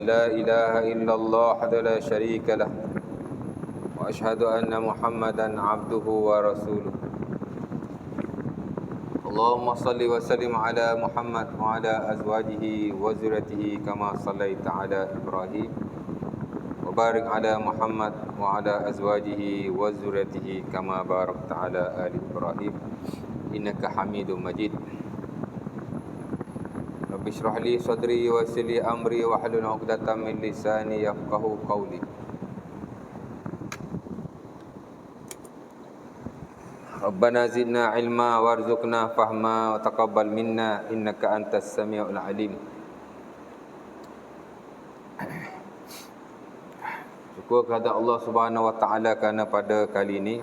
لا إله إلا الله وحده لا شريك له وأشهد أن محمدا عبده ورسوله اللهم صل وسلم على محمد وعلى أزواجه وذريته كما صليت على إبراهيم وبارك على محمد وعلى أزواجه وذريته كما باركت على آل إبراهيم إنك حميد مجيد رب اشرح لي صدري ويسر لي أمري واحلل عقدة من لساني يفقهوا قولي ربنا زدنا علما وارزقنا فهما وتقبل منا إنك أنت السميع العليم. Syukur kepada Allah Subhanahu Wa Taala kerana pada kali ini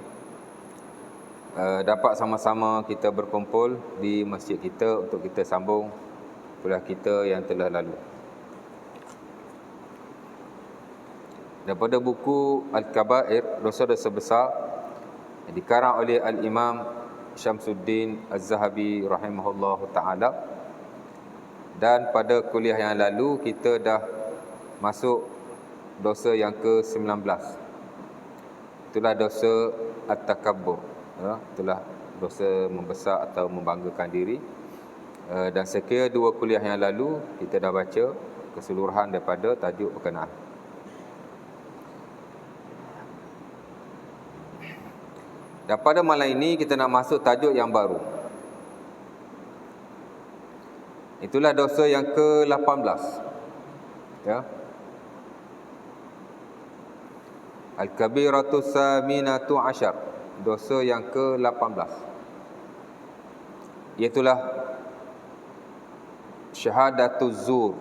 dapat sama-sama kita berkumpul di masjid kita untuk kita sambung kuliah kita yang telah lalu. Daripada buku Al-Kabair, dosa-dosa besar, dikarang oleh Al-Imam Syamsuddin Az-Zahabi rahimahullah ta'ala. Dan pada kuliah yang lalu kita dah masuk dosa yang ke-19. Itulah dosa At-Takabbur, itulah dosa membesar atau membanggakan diri. Dan sekira 2 kuliah yang lalu kita dah baca keseluruhan daripada tajuk berkenaan. Dan pada malam ini kita nak masuk tajuk yang baru. Itulah dosa yang ke-18. Ya. Al-Kabiratu Saminatu Ashar. Dosa yang ke-18. Iaitulah Syahadatuz Zur.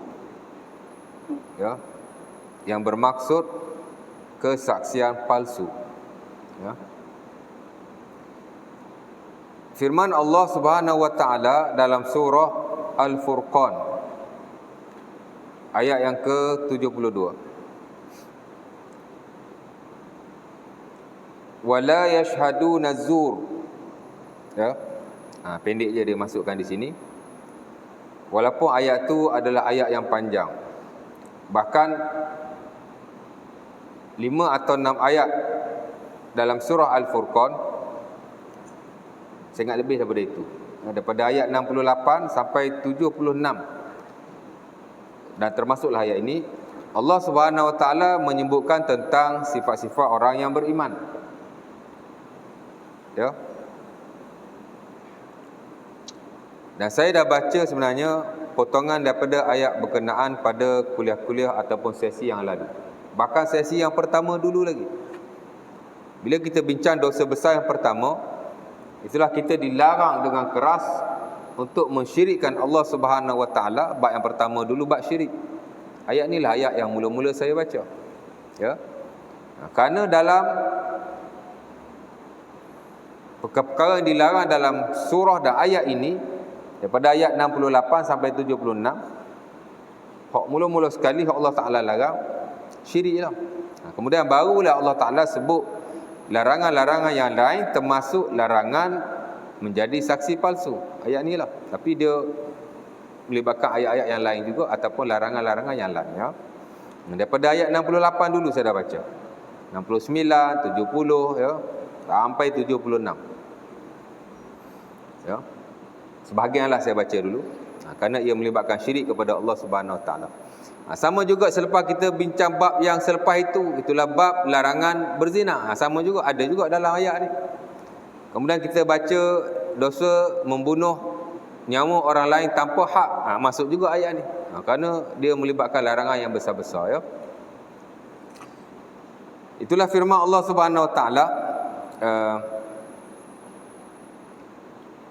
Ya. Yang bermaksud kesaksian palsu. Ya. Firman Allah Subhanahu Wa Taala dalam surah Al-Furqan ayat yang ke-72. Wala yashhaduna zur. Ya. Pendek je dia masukkan di sini. Walaupun ayat tu adalah ayat yang panjang. Bahkan 5 atau 6 ayat dalam surah Al-Furqan, saya ingat lebih daripada itu. Daripada ayat 68 sampai 76. Dan termasuklah ayat ini, Allah Subhanahu Wa Taala menyebutkan tentang sifat-sifat orang yang beriman. Ya. Dan saya dah baca sebenarnya potongan daripada ayat berkenaan pada kuliah-kuliah ataupun sesi yang lalu. Bahkan sesi yang pertama dulu lagi. Bila kita bincang dosa besar yang pertama, itulah kita dilarang dengan keras untuk mensyirikkan Allah Subhanahu Wa Taala. Bab yang pertama dulu bab syirik. Ayat inilah ayat yang mula-mula saya baca. Ya. Kerana dalam perkara yang dilarang dalam surah dan ayat ini, daripada ayat 68 sampai 76, hak mula-mula sekali hak Allah Ta'ala larang syirik lah. Kemudian barulah Allah Ta'ala sebut larangan-larangan yang lain, termasuk larangan menjadi saksi palsu. Ayat ni lah. Tapi dia melibatkan ayat-ayat yang lain juga, ataupun larangan-larangan yang lain. Ya. Daripada ayat 68 dulu saya dah baca. 69, 70, ya, sampai 76. Ya. Sebahagianlah saya baca dulu. Kerana ia melibatkan syirik kepada Allah Subhanahu Wa Taala. Sama juga selepas kita bincang bab yang selepas itu, itulah bab larangan berzina. Sama juga, ada juga dalam ayat ni. Kemudian kita baca dosa membunuh nyawa orang lain tanpa hak. Masuk juga ayat ni. Kerana dia melibatkan larangan yang besar-besar. Ya. Itulah firman Allah Subhanahu Wa Taala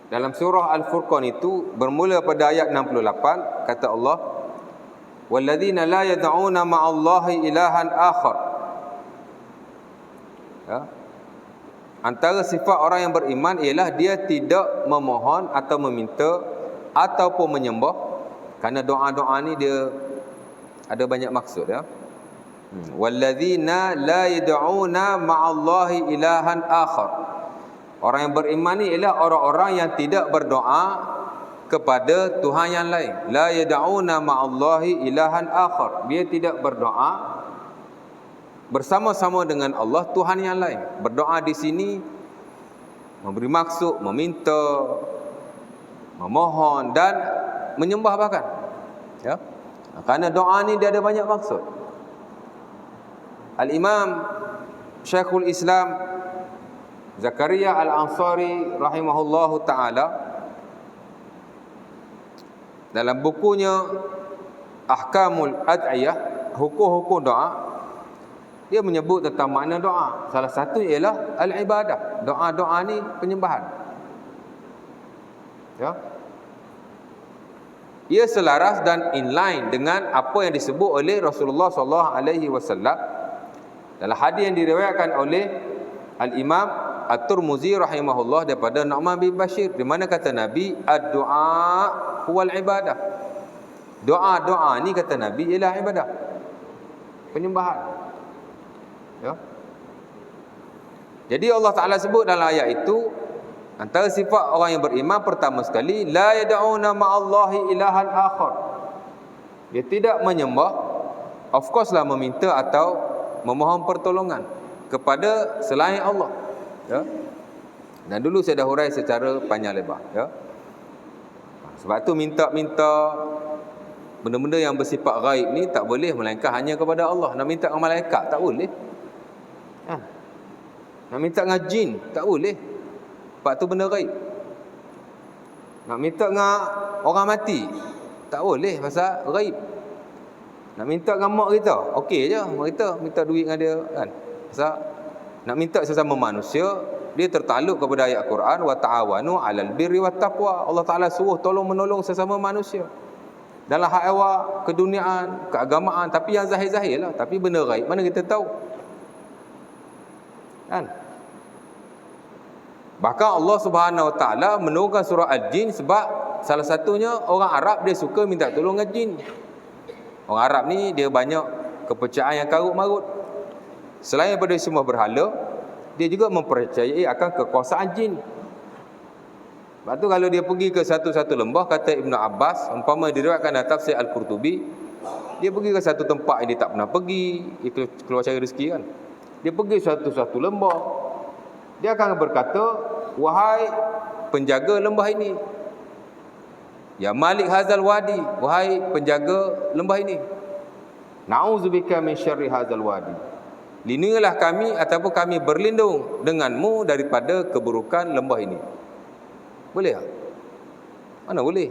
dalam surah Al-Furqan itu, bermula pada ayat 68, kata Allah, walladzina la yad'una ma'allahi ilahan akhar. Ya. Antara sifat orang yang beriman ialah dia tidak memohon atau meminta ataupun menyembah. Kerana doa-doa ni dia ada banyak maksud. Ya. Walladzina la yad'una ma'allahi ilahan akhar. Orang yang beriman ni ialah orang-orang yang tidak berdoa kepada Tuhan yang lain. La yad'una ma'allahi ilahan akhar. Dia tidak berdoa bersama-sama dengan Allah Tuhan yang lain. Berdoa di sini memberi maksud, meminta, memohon dan menyembah bahkan. Ya. Kerana doa ni dia ada banyak maksud. Al-Imam Syekhul Islam Zakaria Al-Ansari rahimahullahu ta'ala dalam bukunya Ahkamul Ad'iyah, hukum-hukum doa, dia menyebut tentang makna doa. Salah satu ialah al-ibadah. Doa-doa ni penyembahan. Ya. Ia selaras dan inline dengan apa yang disebut oleh Rasulullah SAW dalam hadis yang diriwayatkan oleh Al-Imam At-Tirmizi rahimahullah daripada Nu'man bin Bashir, di mana kata Nabi, ad-du'a huwal ibadah. Doa-doa ni kata Nabi ialah ibadah, penyembahan. Ya. Jadi Allah Ta'ala sebut dalam ayat itu, antara sifat orang yang beriman pertama sekali, la yad'una ma'allahi ilahan akhar. Dia tidak menyembah, of course lah, meminta atau memohon pertolongan kepada selain Allah. Ya. Dan dulu saya dah hurai secara panjang lebar. Ya. Sebab tu minta-minta benda-benda yang bersifat gaib ni tak boleh melainkan hanya kepada Allah. Nak minta dengan malaikat tak boleh. Ha. Nak minta dengan jin tak boleh. Sebab tu benda gaib. Nak minta dengan orang mati tak boleh pasal gaib. Nak minta dengan mak kita, okey je, mak kita minta duit dengan dia kan. Pasal nak minta sesama manusia, dia tertakluk kepada ayat Quran, wa ta'awanu 'alal birri wat taqwa. Allah Taala suruh tolong menolong sesama manusia dalam hak awak, keduniaan, keagamaan, tapi yang zahir-zahir lah. Tapi benda gaib mana kita tahu kan. Bahkan Allah Subhanahu Wa Taala menurunkan surah Al-Jin sebab salah satunya orang Arab dia suka minta tolong dengan jin. Orang Arab ni dia banyak kepercayaan yang karut marut. Selain daripada semua berhala, dia juga mempercayai akan kekuasaan jin. Sebab tu kalau dia pergi ke satu-satu lembah, kata Ibn Abbas, umpama diriwayatkan dalam tafsir Al-Qurtubi, dia pergi ke satu tempat yang dia tak pernah pergi, dia keluar cari rezeki kan. Dia pergi satu-satu lembah, dia akan berkata, wahai penjaga lembah ini, ya Malik hazal wadi, wahai penjaga lembah ini, na'udzubika min syarri hazal wadi, lindungilah kami ataupun kami berlindung denganmu daripada keburukan lembah ini. Boleh tak? Mana boleh?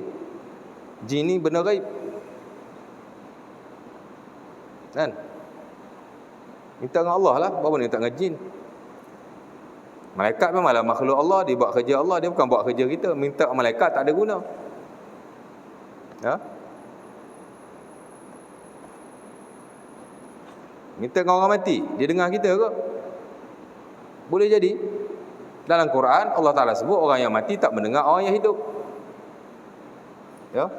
Jin ni benda gaib kan? Minta dengan Allah lah, apa boleh minta dengan jin? Malaikat memanglah makhluk Allah, dia buat kerja Allah, dia bukan buat kerja kita. Minta malaikat tak ada guna. Ya? Minta dengan orang mati, dia dengar kita ke? Boleh jadi. Dalam Quran Allah Ta'ala sebut orang yang mati tak mendengar orang yang hidup. Ya.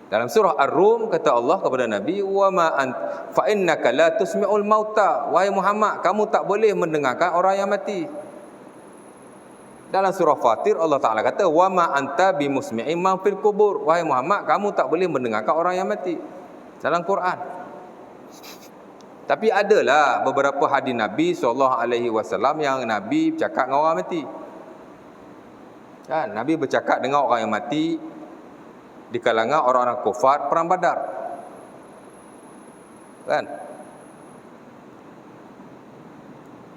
Dalam surah Ar-Rum kata Allah kepada Nabi, wa ma ant fa innaka la tusmi'ul mauta, wahai Muhammad kamu tak boleh mendengarkan orang yang mati. Dalam surah Fatir Allah Ta'ala kata, wa ma anta bimusmi'in man fil kubur, wahai Muhammad kamu tak boleh mendengarkan orang yang mati. Dalam Quran. Tapi adalah beberapa hadis Nabi SAW yang Nabi bercakap dengan orang mati. Kan? Nabi bercakap dengan orang yang mati di kalangan orang-orang kufar perang Badar. Kan?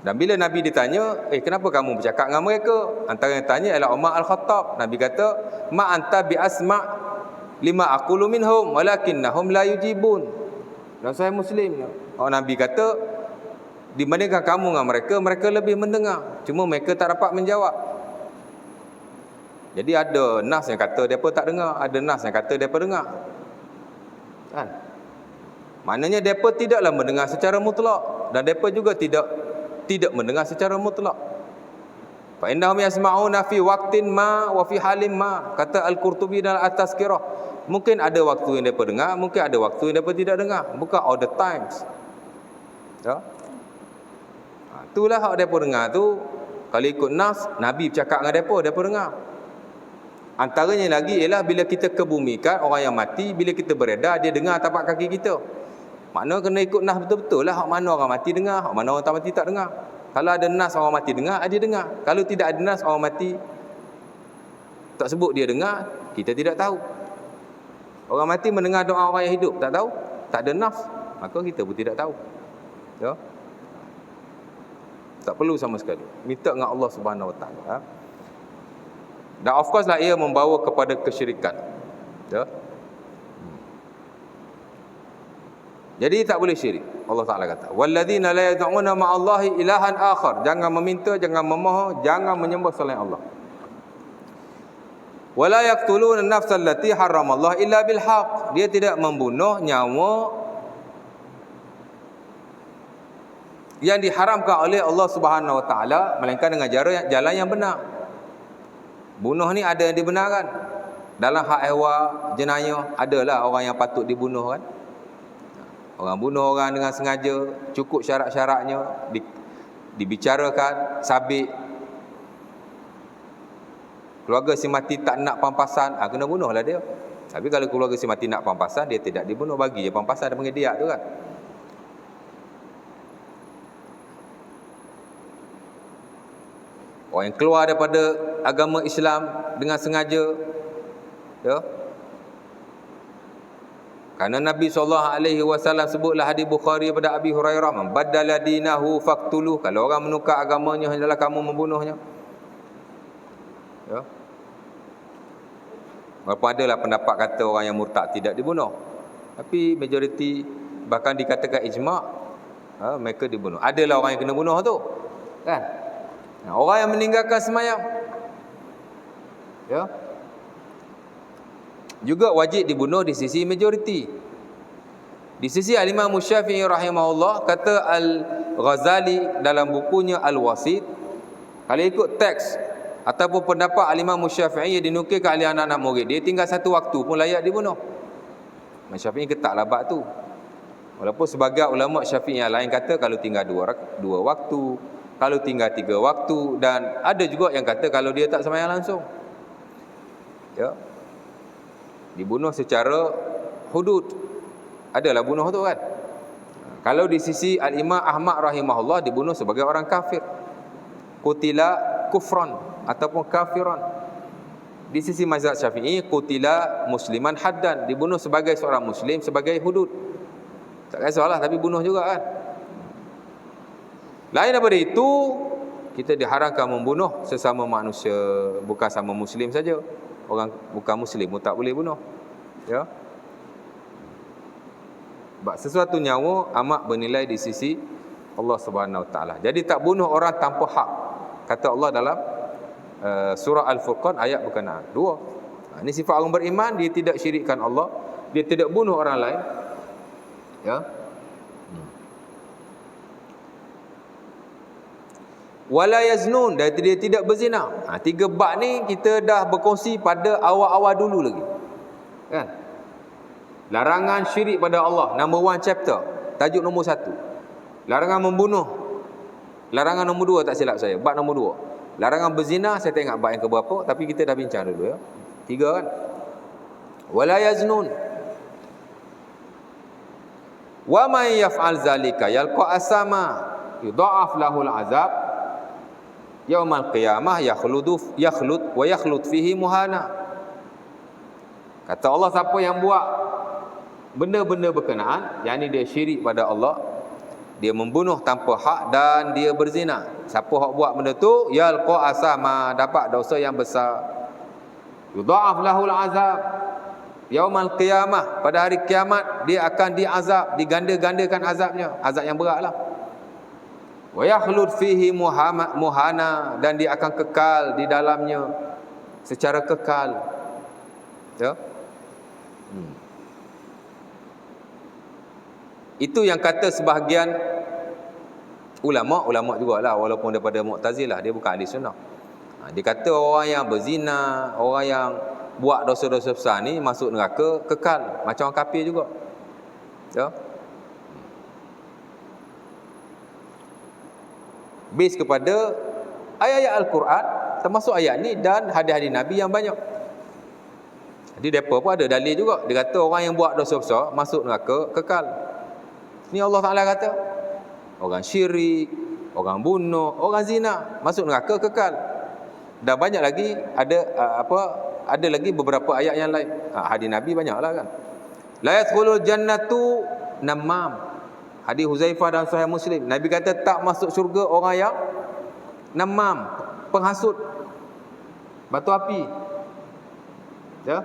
Dan bila Nabi ditanya, kenapa kamu bercakap dengan mereka? Antara yang tanya ialah Umar Al-Khattab. Nabi kata, ma anta bi asma' lima aqulu minhum walakinnahum la yujibun. Dan saya Muslim. Orang Nabi kata, dibandingkan kamu dengan mereka, mereka lebih mendengar, cuma mereka tak dapat menjawab. Jadi ada nas yang kata mereka tak dengar, ada nas yang kata mereka dengar. Kan? Maknanya mereka tidaklah mendengar secara mutlak, dan mereka juga tidak mendengar secara mutlak. Fa innahum yasma'una fi waqtin ma wa fi halin ma, kata Al-Qurtubi dalam At-Tazkirah. Mungkin ada waktu yang mereka dengar, mungkin ada waktu yang mereka tidak dengar, bukan all the times. Ya. Itulah hak mereka dengar tu. Kalau ikut nas, Nabi bercakap dengan mereka dengar. Antaranya lagi ialah bila kita kebumikan orang yang mati, bila kita beredar dia dengar tapak kaki kita. Makna kena ikut nas betul-betul lah. Hak mana orang mati dengar, hak mana orang tak mati tak dengar. Kalau ada nas orang mati dengar, dia dengar. Kalau tidak ada nas orang mati tak sebut dia dengar, kita tidak tahu. Orang mati mendengar doa orang yang hidup, tak tahu, tak ada nas, maka kita pun tidak tahu. Ya. Tak perlu sama sekali. Minta dengan Allah Subhanahu Wa Taala. Dan of course lah ia membawa kepada kesyirikan. Ya. Jadi tak boleh syirik. Allah Taala kata, "Walladzina la yad'una ma'allahi ilahan akhar." Jangan meminta, jangan memohon, jangan menyembah selain Allah. Wala yaqtuluna an-nafsa allati harramallahu illa bil haqq. Dia tidak membunuh nyawa yang diharamkan oleh Allah Subhanahu Wa Taala melainkan dengan jalan yang benar. Bunuh ni ada yang dibenarkan. Dalam hak ehwal jenayah adalah orang yang patut dibunuh kan. Orang bunuh orang dengan sengaja, cukup syarat-syaratnya, dibicarakan, sabit. Keluarga si mati tak nak pampasan, kena bunuhlah dia. Tapi kalau keluarga si mati nak pampasan, dia tidak dibunuh, bagi je pampasan, dia panggil diat tu kan. Orang yang keluar daripada agama Islam dengan sengaja, ya. Karena Nabi SAW sebutlah hadis Bukhari daripada Abi Hurairah, "Man baddala dinahu faqtuluh." Kalau orang menukar agamanya, hendaklah kamu membunuhnya. Ya. Walaupun adalah pendapat kata orang yang murtad tidak dibunuh, tapi majoriti bahkan dikatakan ijma', mereka dibunuh. Adalah orang yang kena bunuh tu, kan? Orang yang meninggalkan sembahyang, ya, juga wajib dibunuh di sisi majoriti. Di sisi Al-Imam Syafi'i rahimahullah, kata Al-Ghazali dalam bukunya Al-Wasit, kalau ikut teks ataupun pendapat Al-Imam Syafi'i yang dinukilkan oleh anak-anak murid dia, tinggal satu waktu pun layak dibunuh. Imam Syafi'i ketaklah bab tu. Walaupun sebagai ulama Syafi'i yang lain kata kalau tinggal dua waktu, kalau tinggal 3 waktu, dan ada juga yang kata kalau dia tak sembahyang langsung, ya, dibunuh secara hudud. Adalah bunuh tu kan. Kalau di sisi Al-Imam Ahmad rahimahullah, dibunuh sebagai orang kafir, qutila kufran ataupun kafiran. Di sisi mazhab Syafi'i, qutila musliman haddan, dibunuh sebagai seorang muslim sebagai hudud. Tak kisahlah, tapi bunuh juga kan. Lain daripada itu, kita diharamkan membunuh sesama manusia, bukan sama muslim saja. Orang bukan muslim pun tak boleh bunuh. Ya. Sebab sesuatu nyawa amat bernilai di sisi Allah Subhanahu Wa Taala. Jadi tak bunuh orang tanpa hak. Kata Allah dalam surah Al-Furqan ayat berkenaan 2. Ini sifat orang beriman, dia tidak syirikkan Allah, dia tidak bunuh orang lain. Ya. Wala yaznun, dan dia tidak berzina. 3 bab ni kita dah berkongsi pada awal-awal dulu lagi, kan? Larangan syirik pada Allah, number 1 chapter, tajuk nombor 1. Larangan membunuh, larangan nombor 2, tak silap saya, bab nombor 2. Larangan berzina, saya tak ingat bab yang keberapa, tapi kita dah bincang dulu, ya. 3 kan. Wala yaznun. Wa man yaf'al zalika yalqa asama yudha'af lahul azab yaumal qiyamah yakhlud wa yakhlud fihi muhana. Kata Allah, siapa yang buat benda-benda berkenaan, yakni dia syirik pada Allah, dia membunuh tanpa hak, dan dia berzina, siapa hak buat benda tu, yalqa asama, dapat dosa yang besar. Yudha'af lahul azab yaumal qiyamah, pada hari kiamat dia akan diazab, diganda-gandakan azabnya, azab yang beratlah. Wa yakhlud fihi muhana, dan dia akan kekal di dalamnya secara kekal. Ya. Itu yang kata sebahagian ulama jugalah, walaupun daripada Mu'tazilah, dia bukan ahli sunnah. Dia kata orang yang berzina, orang yang buat dosa-dosa besar ni masuk neraka kekal, macam orang kafir juga. Ya. Base kepada ayat-ayat Al-Quran, termasuk ayat ni dan hadis-hadis Nabi yang banyak. Jadi depa pun ada dalil juga. Dia kata orang yang buat dosa besar masuk neraka kekal. Ni Allah Taala kata. Orang syirik, orang bunuh, orang zina masuk neraka kekal. Dan banyak lagi ada lagi beberapa ayat yang lain. Hadis Nabi banyaklah kan. La yadkhulul jannatu namam. Hadis Huzaifah dan Sahih Muslim. Nabi kata tak masuk syurga orang yang namam, penghasut, batu api. Ya.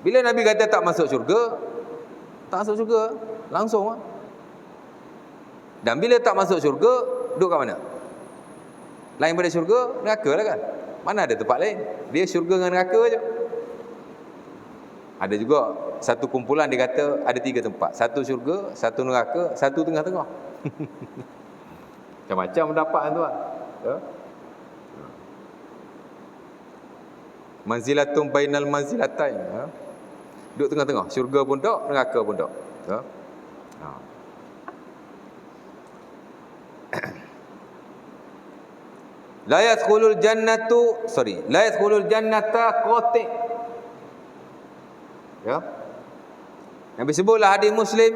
Bila Nabi kata tak masuk syurga, tak masuk syurga langsung lah. Dan bila tak masuk syurga, duduk kat mana? Lain pada syurga, neraka lah kan. Mana ada tempat lain? Dia syurga dengan neraka je. Ada juga satu kumpulan dia kata ada 3 tempat. Satu syurga, satu neraka, satu tengah-tengah. Macam-macam pendapat tuan. Ya. Manzilatun bainal manzilatain. Ya. Duduk tengah-tengah. Syurga pun tak, neraka pun tak. Ya. La yadkhulul jannata qati'. Ya. Nabi sebutlah hadis Muslim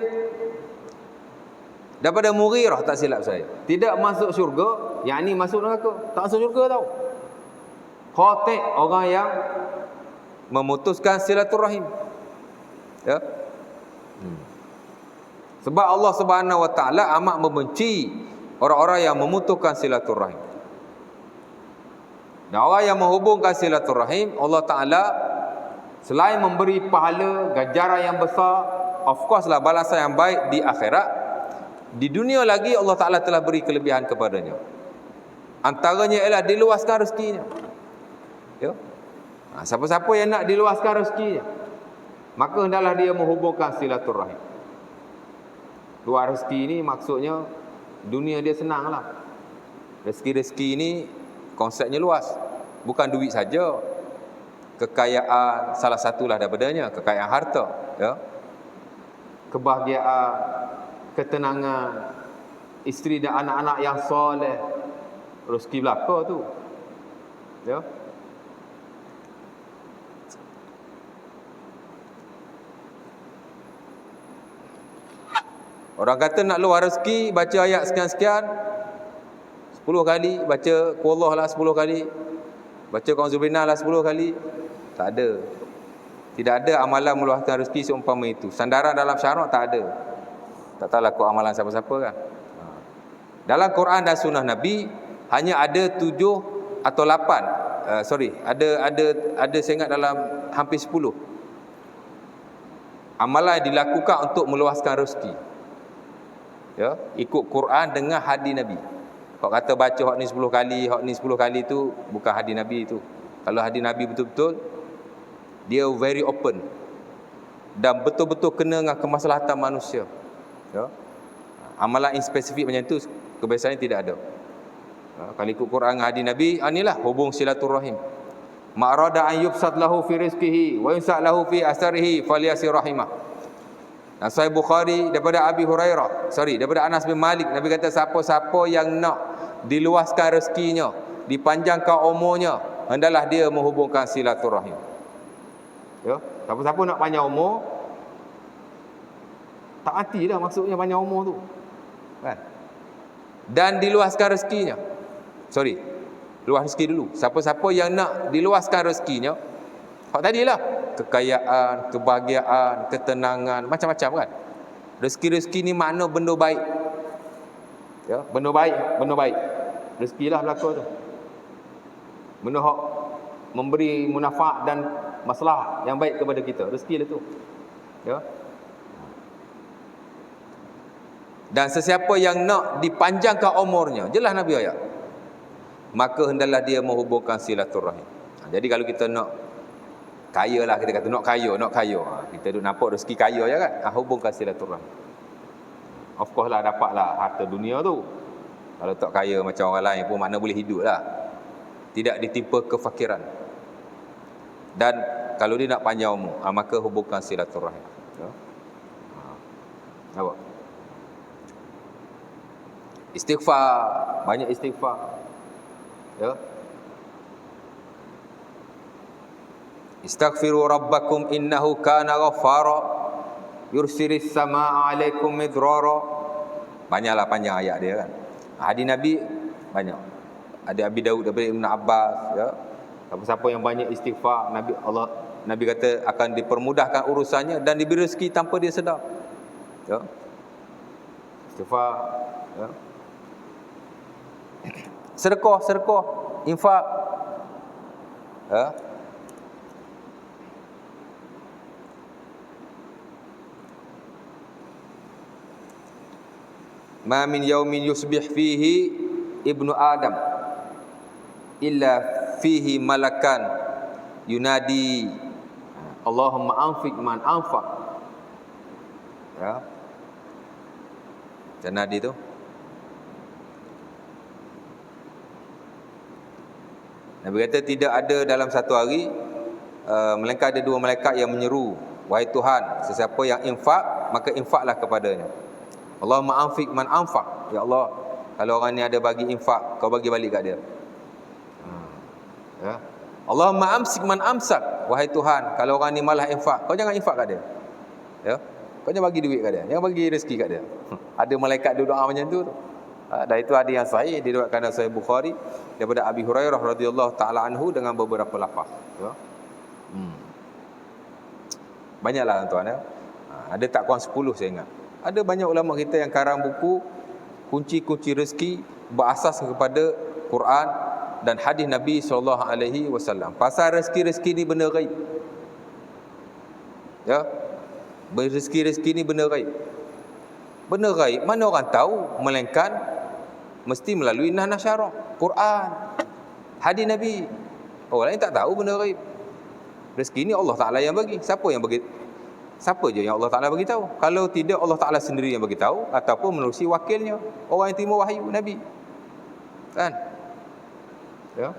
daripada Mughirah, tak silap saya. Tidak masuk syurga, yakni masuk neraka. Tak masuk syurga tau. Qati', orang yang memutuskan silaturahim. Ya. Sebab Allah Subhanahu Wa Taala amat membenci orang-orang yang memutuskan silaturahim. Dan orang yang menghubungkan silaturahim, Allah Ta'ala selain memberi pahala, ganjaran yang besar, of course lah balasan yang baik di akhirat, di dunia lagi Allah Ta'ala telah beri kelebihan kepadanya. Antaranya ialah diluaskan rezekinya. Ya? Siapa-siapa yang nak diluaskan rezekinya, maka hendaklah dia menghubungkan silaturahim. Luar rezeki ini maksudnya dunia dia senang lah. Rezeki-rezeki ini konsepnya luas. Bukan duit saja. Kekayaan salah satulah daripadanya, kekayaan harta, ya. Kebahagiaan, ketenangan, isteri dan anak-anak yang soleh, rezeki belaka tu. Ya. Orang kata nak luar rezeki, baca ayat sekian-sekian 10 kali, baca Qul lah 10 kali, baca Qauzubillah lah 10 kali. Tak ada. Tidak ada amalan meluaskan rezeki seumpama itu. Sandaran dalam syarak tak ada. Tak tahu laku amalan siapa-siapa kan. Dalam Quran dan sunnah Nabi hanya ada 7 atau 8. Ada saya ingat dalam hampir 10 amalan yang dilakukan untuk meluaskan rezeki. Ya, ikut Quran dengan hadis Nabi. Kalau kata baca hak ni 10 kali, hak ni 10 kali tu bukan hadis Nabi itu. Kalau hadis Nabi betul-betul dia very open dan betul-betul kena dengan kemaslahatan manusia. Ya. Amalan yang spesifik macam tu kebiasaannya tidak ada. Kalau ikut Quran dan hadis Nabi, inilah hubung silaturahim. Ma'rada an yubsat lahu fi rizqihi wa yunsa lahu fi asarihi falyasir rahimah. Sahih Bukhari daripada daripada Anas bin Malik, Nabi kata siapa-siapa yang nak diluaskan rezekinya, dipanjangkan umurnya, hendaklah dia menghubungkan silaturahim. Ya, siapa-siapa nak panjang umur, tak matilah maksudnya panjang umur tu. Kan? Dan diluaskan rezekinya. Luas rezeki dulu. Siapa-siapa yang nak diluaskan rezekinya, hak tadilah kekayaan, kebahagiaan, ketenangan, macam-macam kan. Rezeki-rezeki ni makna benda baik. Ya, benda baik. Rezekilah belaka tu. Benda hak memberi manfaat dan masalah yang baik kepada kita. Rezekilah tu. Ya. Dan sesiapa yang nak dipanjangkan umurnya, jelas Nabi ayat, maka hendaklah dia menghubungkan silaturahim. Jadi kalau kita nak kaya lah, kita kata nak kaya. Kita duk nampak rezeki kaya je kan. Hubungkan silaturahim. Of course lah dapatlah harta dunia tu. Kalau tak kaya macam orang lain pun makna boleh hidup lah. Tidak ditimpa kefakiran. Dan kalau dia nak panjang umur, maka hubungkan silaturahim. Ya. Apa? Istighfar, banyak istighfar. Ya. Istaghfiru rabbakum innahu kana ghaffara yursilis samaa 'alaikum midrara. Banyaklah panjang ayat dia kan. Hadis Nabi banyak. Ada Abi Daud daripada Ibn Abbas, ya. Siapa yang banyak istighfar, Nabi kata akan dipermudahkan urusannya dan diberi rezeki tanpa dia sedar. Ya. Istighfar, ya. Sedekah, infak. Ya. Ma min yaumin yusbih fihi ibnu Adam illa fihi malakan yunadi Allahumma anfiq man anfaq. Ya. Janadi tu. Nabi kata tidak ada dalam satu hari melainkan ada dua malaikat yang menyeru, wahai Tuhan, sesiapa yang infak maka infaklah kepadanya. Allahumma anfiq man anfaq. Ya Allah, kalau orang ni ada bagi infak, kau bagi balik kat dia. Ya. Allahumma amsik man amsak. Wahai Tuhan, kalau orang ni malah infak, kau jangan infak kat dia. Ya. Kau jangan bagi duit kat dia, jangan bagi rezeki kat dia. Ada malaikat doa macam tu. Dan itu ada yang sahih diriwayatkan dalam Sahih Bukhari daripada Abi Hurairah radhiyallahu taala anhu dengan beberapa lafaz. Ya. Banyaklah tuan-tuan, ya. Ada tak kurang 10 saya ingat. Ada banyak ulama kita yang karang buku kunci-kunci rezeki berasas kepada Quran dan hadis Nabi SAW. Pasal rezeki-rezeki ni benda gaib. Ya. Rezeki-rezeki ni benda gaib. Benda gaib mana orang tahu melainkan mesti melalui nah syarak, Quran, hadis Nabi. Orang lain tak tahu benda gaib. Rezeki ni Allah Taala yang bagi. Siapa yang bagi? Siapa je yang Allah Ta'ala bagi tahu? Kalau tidak, Allah Ta'ala sendiri yang bagi tahu ataupun menerusi wakilnya, orang yang terima wahyu Nabi. Kan? Ya.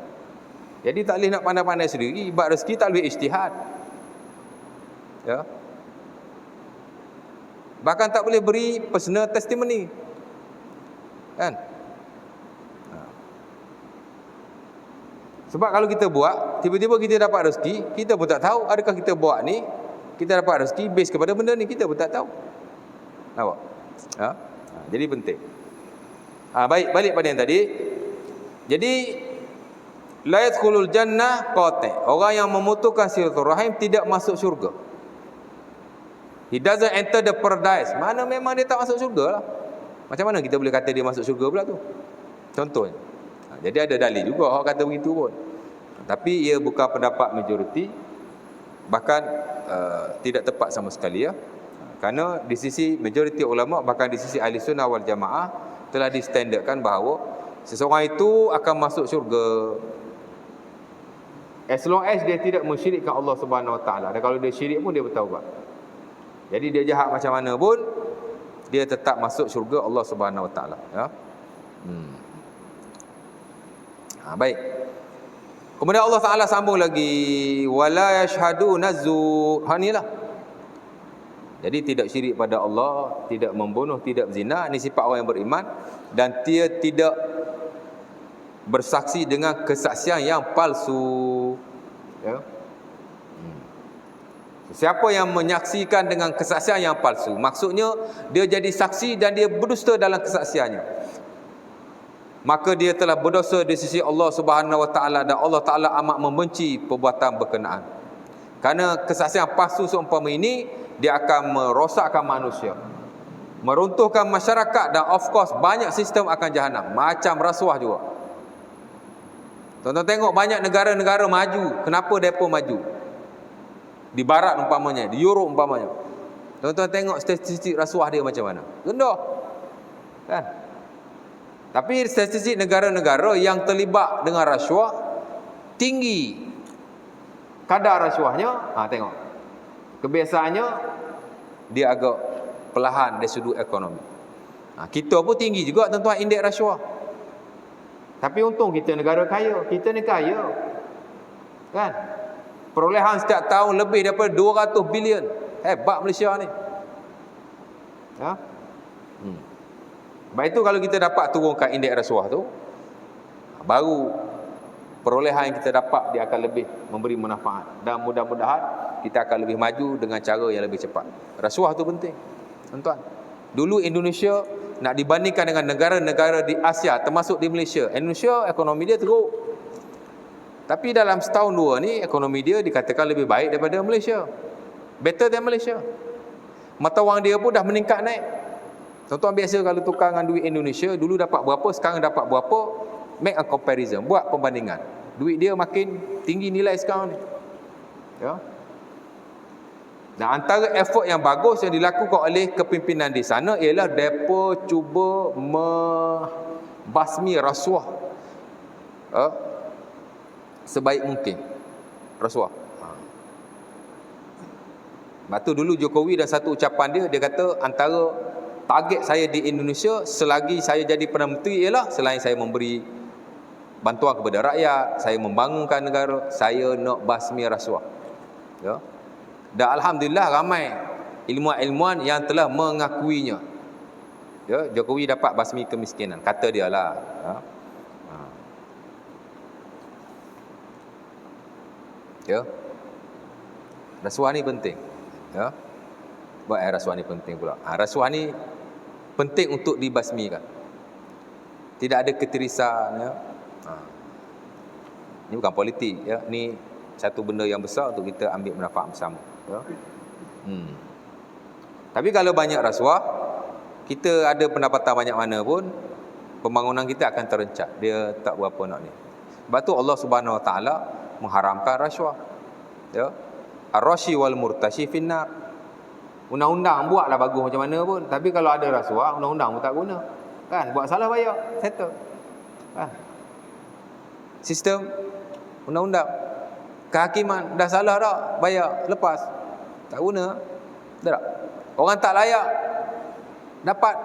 Jadi tak boleh nak pandai-pandai sendiri. Bab rezeki tak boleh ijtihad. Ya. Bahkan tak boleh beri personal testimony. Kan? Sebab kalau kita buat, tiba-tiba kita dapat rezeki, kita pun tak tahu adakah kita buat ni kita dapat rezeki base kepada benda ni, kita pun tak tahu. Nampak? Ha? Jadi penting. Baik, balik pada yang tadi. Jadi la yadkhulul jannah qati'. Orang yang memutuskan silaturahim tidak masuk syurga. He doesn't enter the paradise. Mana memang dia tak masuk syurga lah. Macam mana kita boleh kata dia masuk syurga pula tu? Contohnya. Jadi ada dalil juga orang kata begitu pun. Tapi ia bukan pendapat majoriti. Bahkan tidak tepat sama sekali, ya. Kerana di sisi majoriti ulama, bahkan di sisi ahli sunnah wal jamaah telah distandardkan bahawa seseorang itu akan masuk syurga as long as dia tidak mensyirikkan Allah Subhanahu Wa Taala. Dan kalau dia syirik pun dia bertaubat. Jadi dia jahat macam mana pun dia tetap masuk syurga Allah Subhanahu Wa Taala, ya. Baik. Kemudian Allah Ta'ala sambung lagi, wala yashhaduna zur. Inilah. Jadi tidak syirik pada Allah, tidak membunuh, tidak berzina, ini sifat orang yang beriman, dan dia tidak bersaksi dengan kesaksian yang palsu. Ya. Siapa yang menyaksikan dengan kesaksian yang palsu, maksudnya dia jadi saksi dan dia berdusta dalam kesaksiannya, maka dia telah berdosa di sisi Allah Subhanahu Wa Taala, dan Allah Taala amat membenci perbuatan berkenaan. Kerana kesaksian palsu seumpama ini, dia akan merosakkan manusia, meruntuhkan masyarakat, dan of course banyak sistem akan jahanam. Macam rasuah juga. Tuan-tuan tengok banyak negara-negara maju. Kenapa mereka maju? Di barat umpamanya, di Europe umpamanya. Tuan-tuan tengok statistik rasuah dia macam mana? Rendah. Kan? Tapi statistik negara-negara yang terlibat dengan rasuah tinggi kadar rasuahnya. Tengok. Kebiasaannya dia agak perlahan dari sudut ekonomi. Kita pun tinggi juga tuan-tuan indeks rasuah. Tapi untung kita negara kaya. Kita ni kaya. Kan? Perolehan setiap tahun lebih daripada 200 bilion. Hebat Malaysia ni. Ya. Sebab itu kalau kita dapat turunkan indeks rasuah tu, baru perolehan yang kita dapat dia akan lebih memberi manfaat, dan mudah-mudahan kita akan lebih maju dengan cara yang lebih cepat. Rasuah tu penting, tuan-tuan. Dulu Indonesia nak dibandingkan dengan negara-negara di Asia, termasuk di Malaysia. Indonesia ekonomi dia teruk. Tapi dalam setahun dua ni ekonomi dia dikatakan lebih baik daripada Malaysia. Better than Malaysia. Mata wang dia pun dah meningkat naik. Tuan-tuan biasa kalau tukar dengan duit Indonesia, dulu dapat berapa, sekarang dapat berapa, make a comparison, buat perbandingan. Duit dia makin tinggi nilai sekarang ni. Ya. Dan antara effort yang bagus yang dilakukan oleh kepimpinan di sana ialah mereka cuba membasmi rasuah sebaik mungkin. Rasuah. Sebab tu dulu Jokowi dah satu ucapan dia kata antara target saya di Indonesia selagi saya jadi Perdana Menteri ialah selain saya memberi bantuan kepada rakyat, saya membangunkan negara, saya nak basmi rasuah. Ya. Dan alhamdulillah ramai ilmuwan-ilmuwan yang telah mengakuinya. Ya, Jokowi dapat basmi kemiskinan, kata dia lah. Ya. Ya. Rasuah ni penting. Ya. Buat rasuah ni penting pula. Rasuah ni penting untuk dibasmikan. Tidak ada ketirisan, ya. Ini bukan politik, ya. Ni satu benda yang besar untuk kita ambil manfaat bersama, ya. Tapi kalau banyak rasuah, kita ada pendapatan banyak mana pun, pembangunan kita akan terencat. Dia tak berapa nak ni. Sebab tu Allah Subhanahu Wa Taala mengharamkan rasuah. Ya. Ar-rashi wal murtashi finnar. Undang-undang buatlah bagus macam mana pun, tapi kalau ada rasuah, undang-undang pun tak guna. Kan? Buat salah bayar, settle. Kan? Sistem undang-undang. Kehakiman dah salah dah, bayar, lepas. Tak guna. Betul tak? Orang tak layak dapat.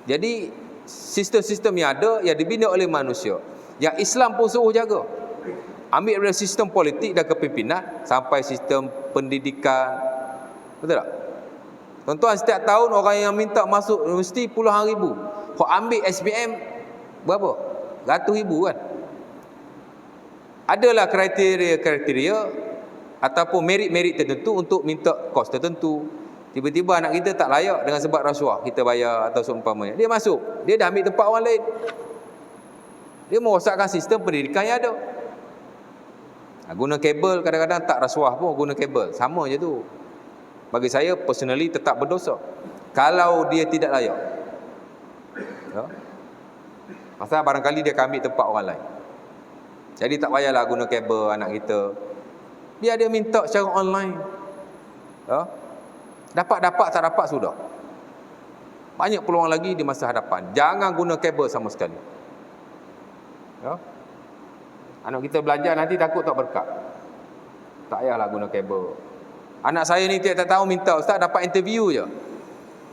Jadi sistem-sistem yang ada yang dibina oleh manusia, yang Islam pun suruh jaga. Ambil dari sistem politik dan kepimpinan sampai sistem pendidikan. Betul tak? Tuan-tuan, setiap tahun orang yang minta masuk universiti puluhan ribu. Kau ambil SPM berapa? Ratus ribu kan? Adalah kriteria ataupun merit-merit tertentu untuk minta kos tertentu. Tiba-tiba anak kita tak layak dengan sebab rasuah kita bayar atau seumpamanya. Dia masuk, dia dah ambil tempat orang lain. Dia merosakkan sistem pendidikan yang ada. Guna kabel kadang-kadang tak rasuah pun, guna kabel. Sama je tu. Bagi saya personally tetap berdosa kalau dia tidak layak. Ya. Pasal barangkali dia akan ambil tempat orang lain. Jadi tak payahlah guna kabel anak kita. Biar dia minta secara online. Ya. Dapat tak dapat sudah. Banyak peluang lagi di masa hadapan. Jangan guna kabel sama sekali. Ya. Anak kita belajar nanti takut tak berkat. Tak payahlah guna kabel. Anak saya ni tiap-tiap tahun minta, Ustaz dapat interview je,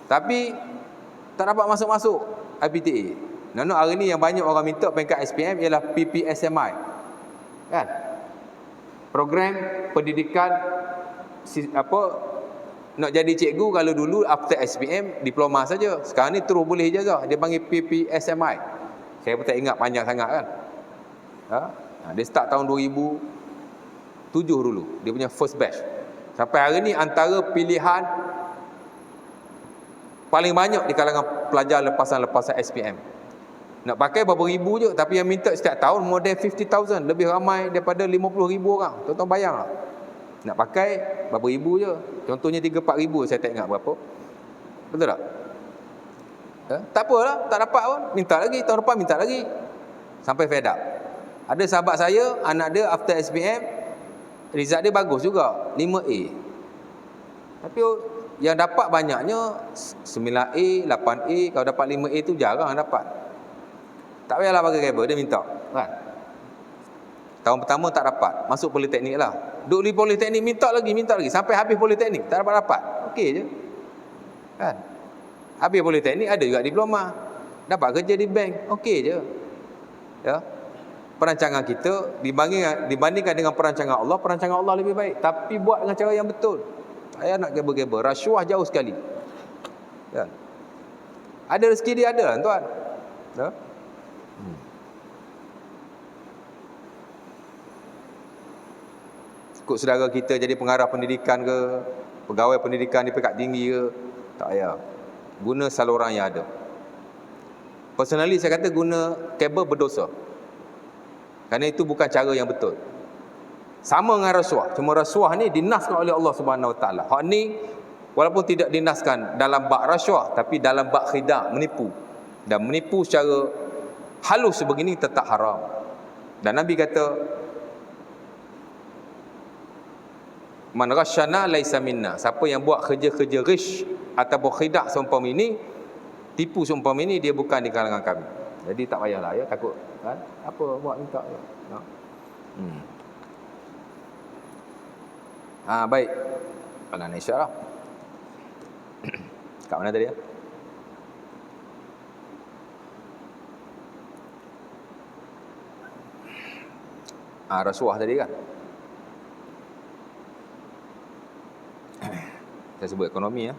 tapi tak dapat masuk-masuk IPTA. Nano hari ni yang banyak orang minta peringkat SPM ialah PPSMI. Kan? Program pendidikan nak jadi cikgu kalau dulu after SPM diploma saja. Sekarang ni terus boleh ijazah. Dia panggil PPSMI. Saya pun tak ingat panjang sangat kan. Dia start tahun 2007 dulu. Dia punya first batch. Sampai hari ni antara pilihan paling banyak di kalangan pelajar lepasan-lepasan SPM. Nak pakai berapa ribu je, tapi yang minta setiap tahun more than 50,000, lebih ramai daripada 50,000 orang. Tuan-tuan bayanglah. Nak pakai berapa ribu je. Contohnya 3-4 ribu, saya tak ingat berapa. Betul tak? Tak apalah, tak dapat pun, minta lagi, tahun depan minta lagi. Sampai fed up. Ada sahabat saya, anak dia after SPM, result dia bagus juga, 5A. Tapi yang dapat banyaknya 9A, 8A. Kalau dapat 5A tu jarang dapat. Tak payahlah pakai kabel, dia minta kan? Tahun pertama tak dapat, masuk politeknik lah. Duduk di politeknik minta lagi sampai habis politeknik tak dapat. Okey je kan? Habis politeknik ada juga diploma, dapat kerja di bank, okey je. Ya. Perancangan kita dibandingkan dengan perancangan Allah lebih baik. Tapi buat dengan cara yang betul. Saya nak kabel-kabel, rasuah jauh sekali. Ya. Ada rezeki dia ada, tuan. Ya. ikut saudara kita jadi pengarah pendidikan ke, pegawai pendidikan di peringkat tinggi ke, tak payah. Guna saluran yang ada. Personally saya kata guna kabel berdosa. Kerana itu bukan cara yang betul. Sama dengan rasuah, cuma rasuah ni dinaskan oleh Allah Subhanahu Wa Taala. Hak ni walaupun tidak dinaskan dalam bab rasuah, tapi dalam bab khida', menipu. Dan menipu secara halus sebegini tetap haram. Dan Nabi kata, man rasyana laisa minna. Siapa yang buat kerja-kerja rish ataupun khida' seumpama ini, tipu seumpama ini, dia bukan di kalangan kami. Jadi tak payahlah ya, takut kan? Apa buat minta ya. Baik. Kalau nak isyarat. Kat mana tadi ya? Rasuah tadi kan. Saya sebut ekonomi ya.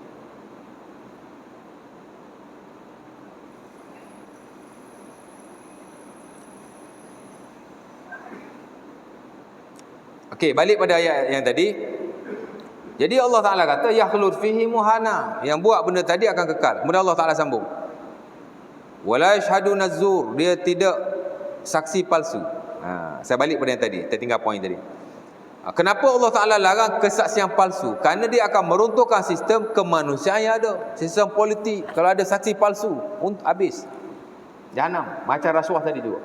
Okey, balik pada ayat yang tadi. Jadi Allah Ta'ala kata yakhlud fihi muhana. Yang buat benda tadi akan kekal. Kemudian Allah Ta'ala sambung, wala yashhadun az-zur. Dia tidak saksi palsu. Saya balik pada yang tadi, tertinggal poin tadi. Kenapa Allah Ta'ala larang kesaksian palsu? Kerana dia akan meruntuhkan sistem kemanusiaan yang ada. Sistem politik. Kalau ada saksi palsu, habis. Jahanam. Macam rasuah tadi juga.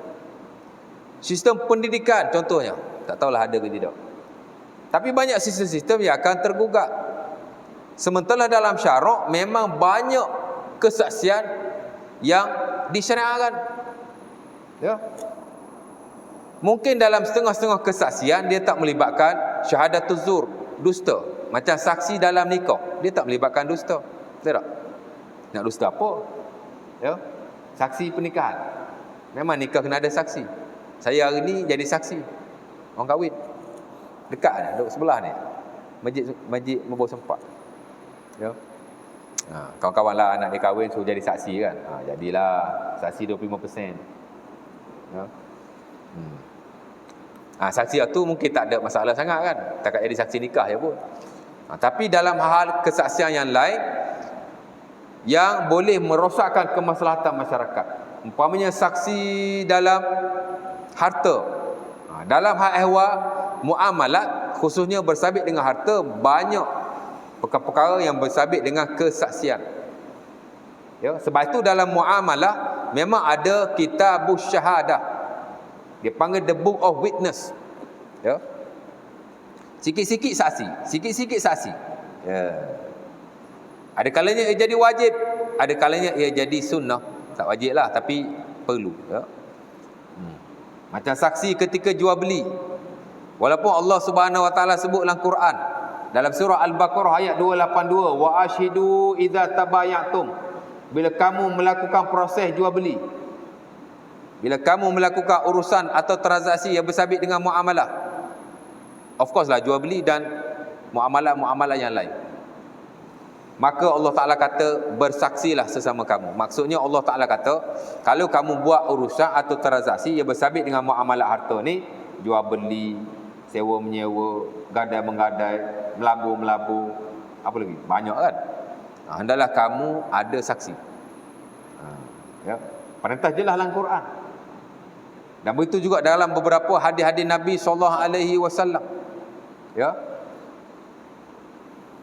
Sistem pendidikan contohnya. Tak tahulah ada ke tidak. Tapi banyak sistem-sistem yang akan tergugat. Sementara dalam syarak memang banyak kesaksian yang disyariatkan. Ya. Mungkin dalam setengah-setengah kesaksian dia tak melibatkan syahadatuz zur, dusta. Macam saksi dalam nikah, dia tak melibatkan dusta. Betul tak? Nak dusta apa? Ya. Saksi pernikahan. Memang nikah kena ada saksi. Saya hari ni jadi saksi. Orang kahwin. Dekat ni, duduk sebelah ni. Masjid Membau Sempak. Ya. Kawan-kawan lah anak dia kahwin suruh jadi saksi kan. Jadilah saksi 25%. Ya. Saksi tu mungkin tak ada masalah sangat kan. Tak jadi saksi nikah je pun. Tapi dalam hal kesaksian yang lain yang boleh merosakkan kemaslahatan masyarakat. Umpamanya saksi dalam harta. Dalam hal ehwal muamalat, khususnya bersabit dengan harta, banyak perkara-perkara yang bersabit dengan kesaksian. Ya, sebab itu dalam muamalah memang ada kitabus syahadah. Dia panggil the book of witness. Ya. Sikit-sikit saksi, sikit-sikit saksi. Ya. Ada kalanya ia jadi wajib, ada kalanya ia jadi sunnah. Tak wajib lah, tapi perlu. Ya. Macam saksi ketika jual beli. Walaupun Allah Subhanahu Wa Taala sebut dalam Quran, dalam surah Al-Baqarah ayat 282, wa ashidu idza tabayatum. Bila kamu melakukan proses jual beli, bila kamu melakukan urusan atau transaksi yang bersabit dengan muamalah, of course lah jual beli dan muamalah-muamalah yang lain, maka Allah Ta'ala kata bersaksilah sesama kamu. Maksudnya Allah Ta'ala kata kalau kamu buat urusan atau transaksi yang bersabit dengan muamalah harta ni, jual beli, sewa menyewa, gadai menggadai, melabur melabur, apa lagi, banyak kan. Hendaklah kamu ada saksi. Ya, perintah jelas dalam Quran. Dan begitu juga dalam beberapa hadis-hadis Nabi SAW. Ya.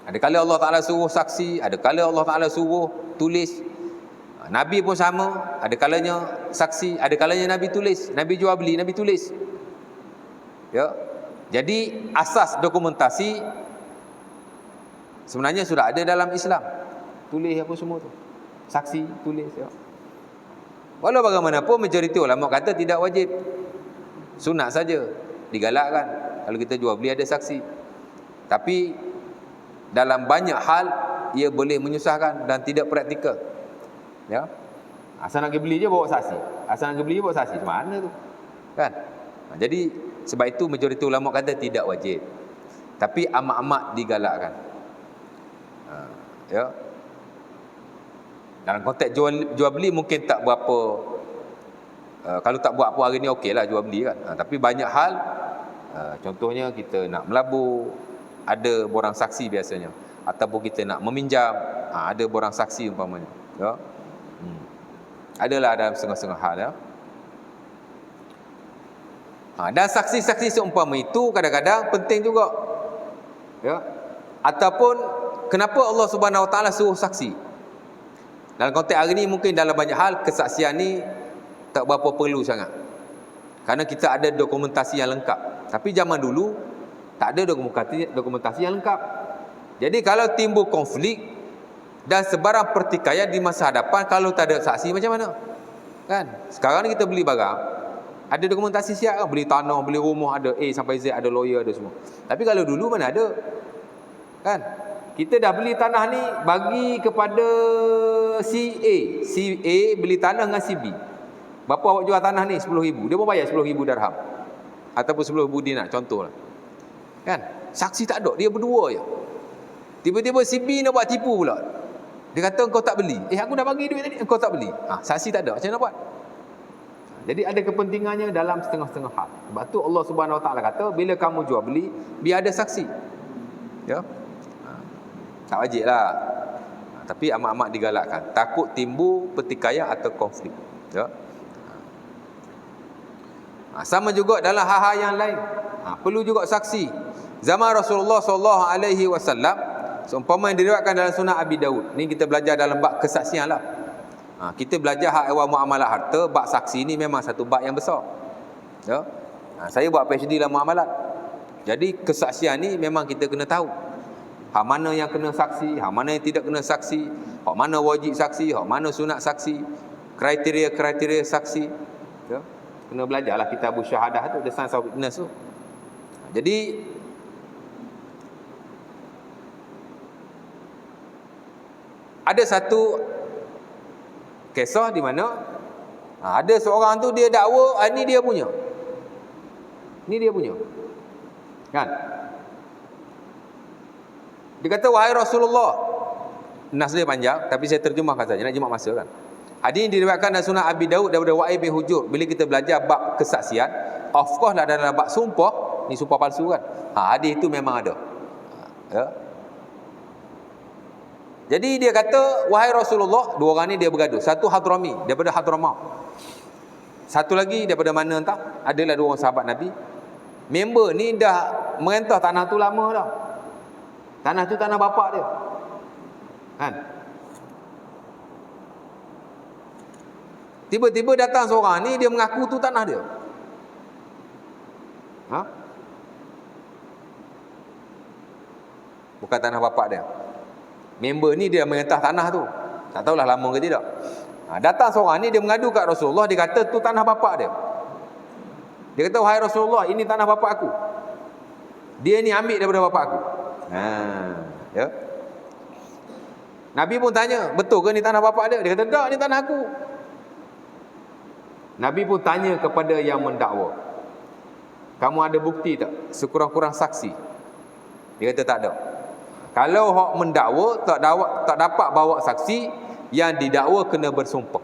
Ada kali Allah Ta'ala suruh saksi, ada kali Allah Ta'ala suruh tulis. Nabi pun sama, ada kalanya saksi, ada kalanya Nabi tulis. Nabi jual beli, Nabi tulis. Ya. Jadi asas dokumentasi sebenarnya sudah ada dalam Islam. Tulis apa semua tu. Saksi, tulis. Ya. Walau bagaimanapun majoriti ulama kata tidak wajib. Sunat saja, digalakkan kalau kita jual beli ada saksi. Tapi dalam banyak hal ia boleh menyusahkan dan tidak praktikal. Ya. Asal nak pergi beli je bawa saksi. Asal nak pergi beli je bawa saksi. Macam mana tu? Kan? Jadi sebab itu majoriti ulama kata tidak wajib. Tapi amat-amat digalakkan. Ya. Dalam konteks jual beli mungkin tak berapa, kalau tak buat apa hari ni okeylah jual beli kan. Tapi banyak hal Contohnya kita nak melabur, ada borang saksi biasanya, ataupun kita nak meminjam, ada borang saksi umpamanya, ya. Adalah dalam setengah-setengah hal, ya. Dan saksi-saksi seumpama itu kadang-kadang penting juga, ya. Ataupun kenapa Allah Subhanahu Wa Taala suruh saksi? Dalam konteks hari ni mungkin dalam banyak hal kesaksian ni tak berapa perlu sangat, kerana kita ada dokumentasi yang lengkap. Tapi zaman dulu tak ada dokumentasi yang lengkap. Jadi kalau timbul konflik dan sebarang pertikaian di masa hadapan, kalau tak ada saksi macam mana? Kan? Sekarang ni kita beli barang, ada dokumentasi siap, beli tanah, beli rumah, ada A sampai Z, ada lawyer, ada semua. Tapi kalau dulu mana ada? Kan? Kita dah beli tanah ni bagi kepada si A. Si A beli tanah dengan si B. Berapa awak jual tanah ni? 10,000. Dia pun bayar 10,000 dirham. Ataupun 10,000 dinar, contohlah. Kan? Saksi tak ada, dia berdua je. Tiba-tiba si B nak buat tipu pula. Dia kata engkau tak beli. Aku dah bagi duit tadi, engkau tak beli. Saksi tak ada, macam mana buat? Jadi ada kepentingannya dalam setengah-setengah hal. Sebab tu Allah Subhanahu Wa Taala kata, bila kamu jual beli, biar ada saksi. Ya. Tak wajib lah. Tapi amat-amat digalakkan. Takut timbul pertikaian atau konflik. Ya. Sama juga dalam hal-hal yang lain. Perlu juga saksi. Zaman Rasulullah SAW, seumpama yang diriwayatkan dalam Sunan Abi Daud. Ni kita belajar dalam bab kesaksian lah. Kita belajar hak awal muamalah harta, bab saksi ni memang satu bab yang besar. Ya. Saya buat PhD dalam muamalat. Jadi kesaksian ni memang kita kena tahu. Hak mana yang kena saksi, hak mana yang tidak kena saksi, hak mana wajib saksi, hak mana sunat saksi, kriteria-kriteria saksi. Ya. Kena belajarlah kitab syahadah tu, the science of witness tu. Jadi ada satu kisah di mana ada seorang tu dia dakwa ni dia punya. Ni dia punya. Kan? Dia kata, wahai Rasulullah. Nas dia panjang tapi saya terjemahkan saja nak jimat masa kan. Hadis ini diriwayatkan dalam Sunan Abi Daud daripada Wa'il bin Hujur. Bila kita belajar bab kesaksian, of course lah dalam bab sumpah, ni sumpah palsu kan. Hadis itu memang ada. Ya. Jadi dia kata, wahai Rasulullah, dua orang ni dia bergaduh. Satu Hadrami, daripada Hadramaut. Satu lagi daripada mana entah, adalah dua orang sahabat Nabi. Member ni dah merentah tanah tu lama dah. Tanah tu tanah bapak dia. Kan? Tiba-tiba datang seorang ni, dia mengaku tu tanah dia. Bukan tanah bapak dia. Member ni dia merentah tanah tu. Tak tahulah lama ke tidak. Datang seorang ni, dia mengadu kat Rasulullah. Dia kata tu tanah bapak dia. Dia kata, wahai Rasulullah, ini tanah bapak aku. Dia ni ambil daripada bapak aku. Ya. Nabi pun tanya, betul ke ni tanah bapak dia? Dia kata, tak, ni tanah aku. Nabi pun tanya kepada yang mendakwa, kamu ada bukti tak? Sekurang-kurang saksi. Dia kata tak ada. Kalau hak mendakwa tak dapat bawa saksi, yang didakwa kena bersumpah.